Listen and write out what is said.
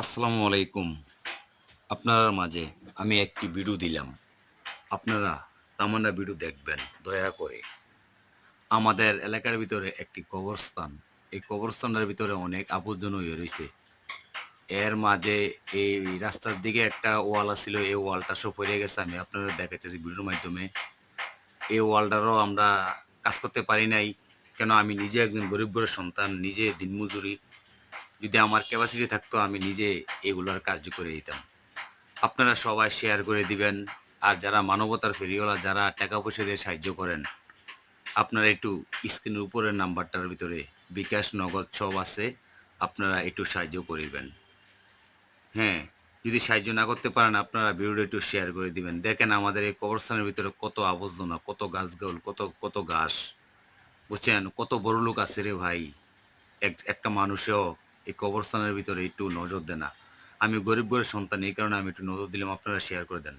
আসসালামু আলাইকুম। আপনার মাঝে আমি একটি ভিডিও দিলাম। আপনারা তামান্না ভিডিও দেখবেন দয়া করে। আমাদের এলাকার ভিতরে একটি কবরস্থান। এই কবরস্থানের ভিতরে অনেক আবর্জনা হয়ে রইছে। এর মাঝে এই রাস্তার দিকে একটা ওয়াল আছিল, এই ওয়ালটা সব পইড়া গেছে। আমি আপনাদের দেখাইতেছি ভিডিওর মাধ্যমে। এই ওয়ালটারও আমরা কাজ করতে পারি নাই। কেন আমি নিজে একজন গরিব ঘরের সন্তান, নিজে দিনমজুরি। যদি আমার ক্যাপাসিটি থাকতো আমি নিজে এগুলার কার্য করে দিতাম। আপনারা সবাই শেয়ার করে দিবেন। আর যারা মানবতার ফেরিওয়ালা, যারা টাকা পয়সা দিয়ে সাহায্য করেন, আপনারা একটু স্ক্রিনের উপরের নাম্বারটার ভিতরে বিকাশ, নগদ সব আছে, আপনারা একটু সাহায্য করিবেন। হ্যাঁ, যদি সাহায্য না করতে পারেন আপনারা ভিডিওটা একটু শেয়ার করে দিবেন। দেখেন আমাদের এই কবরস্থানের ভিতরে কত আবর্জনা, কত গাছগাছালি, কত কত ঘাস, বুঝছেন? কত বড় লোক আছে রে ভাই। একটা মানুষও এই কবরস্থানের ভিতরে একটু নজর দেয় না। আমি গরিব ঘরের সন্তান, এই কারণে আমি একটু নজর দিলাম, আপনারা শেয়ার করে দেন।